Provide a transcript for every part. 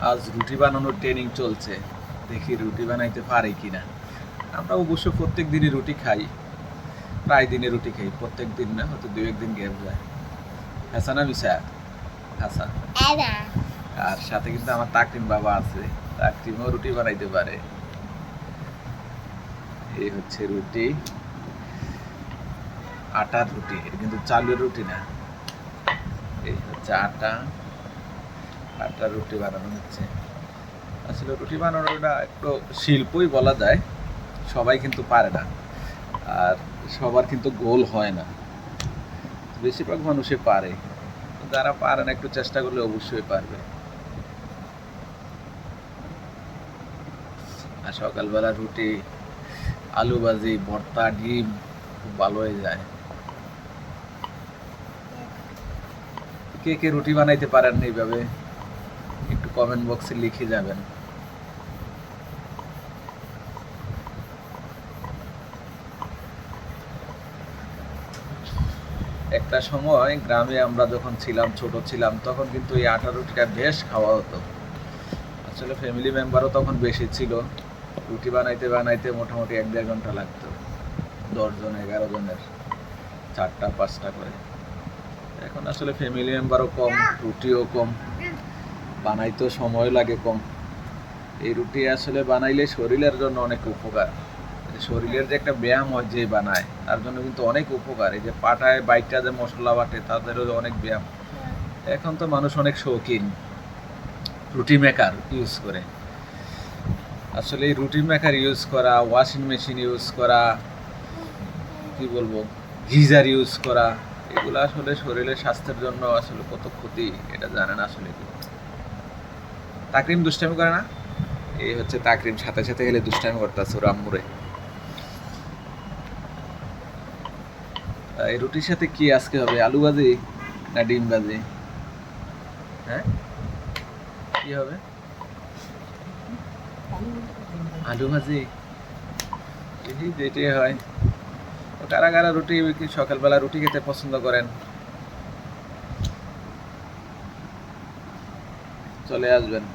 আজ রুটি বানানোর ট্রেনিং চলছে, দেখি রুটি বানাইতে পারি কিনা। আমরা অবশ্য প্রত্যেক দিনই রুটি খাই, প্রায় দিনে রুটি খাই, প্রত্যেক দিন না, হয়তো দু একদিন গ্যাপ যায়। হাসানা মিশা হাসান, আর সাথে কিন্তু আমার তাকরিম বাবা আছে, তাকরিমও রুটি বানাইতে পারে। এই হচ্ছে রুটি, আটার রুটি, এটা কিন্তু চালের রুটি না। এই হচ্ছে আটার রুটি বানানো হচ্ছে। আসলে রুটি বানানোটা একটু শিল্পই বলা যায়, সবাই কিন্তু পারে না, আর সবার কিন্তু গোল হয় না। বেশিরভাগ মানুষই পারে, যারা পারে না একটু চেষ্টা করলে অবশ্যই পারবে। আর সকালবেলা রুটি, আলু ভাজি, ভর্তা, ডিম খুব ভালো হয়ে যায়। কে কে রুটি বানাইতে পারেন এইভাবে একটু কমেন্ট বক্সে লিখে যাবেন। একটা সময় গ্রামে আমরা যখন ছিলাম, ছোট ছিলাম, তখন কিন্তু এই আটা রুটিটা বেশ খাওয়া হতো। আসলে ফ্যামিলি মেম্বারও তখন বেশি ছিল, রুটি বানাইতে বানাইতে মোটামুটি 1-1.5 ঘন্টা লাগতো, 10 জন 11 জনের 4টা 5টা করে। এখন আসলে ফ্যামিলি মেম্বারও কম, রুটিও কম, বানাইতেও সময় লাগে কম। এই রুটি আসলে বানাইলে শরীরের জন্য অনেক উপকার। শরীরের যে একটা ব্যায়াম হয়, যে বানায় তার জন্য কিন্তু অনেক উপকার। এই যে পাটায় বাইটটা যে মশলা বাটে, তাদেরও অনেক ব্যায়াম। এখন তো মানুষ অনেক শৌখিন, রুটি মেকার ইউজ করে। আসলে এই রুটি মেকার ইউজ করা, ওয়াশিং মেশিন ইউজ করা, কি বলবো, গিজার ইউজ করা, এগুলো আসলে শরীরের স্বাস্থ্যের জন্য আসলে কত ক্ষতি এটা জানেন আসলে কি। তাকরিম দুষ্টামি করে না? এই হচ্ছে তাকরিম, সাথে সাথে গেলে দুষ্টামি করতেছে ওর আম্মুরে। এই রুটির সাথে কি আজকে হবে, আলু ভাজি না ডিম ভাজি? হ্যাঁ, কি হবে? আলু ভাজি, যেটাই হয়। কারা কারা রুটি সকালবেলা রুটি খেতে পছন্দ করেন, চলে আসবেন।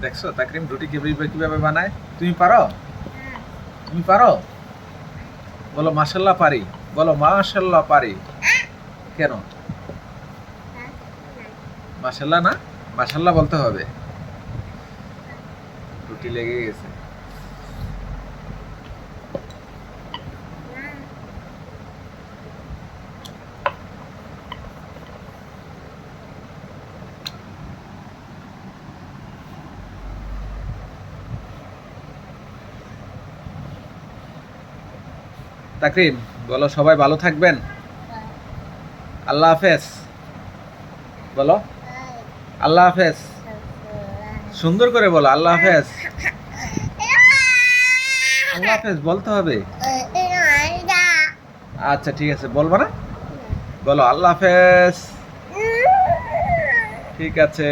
দেখছো তাকরিম রুটি কিভাবে বানায়? তুমি পারো? তুমি পারো? বলো মাশাল্লাহ পারি, বলো মাশাল্লাহ পারি। কেন মাশাল্লাহ না? মাশাল্লাহ বলতে হবে। রুটি লেগে গেছে। তাকরিম বলো সবাই ভালো থাকবেন, আল্লাহ হাফেজ। বলো আল্লাহ হাফেজ, সুন্দর করে বলো আল্লাহ হাফেজ। আল্লাহ হাফেজ বলতে হবে। আচ্ছা ঠিক আছে, বলবো না, বলো আল্লাহ হাফেজ। ঠিক আছে।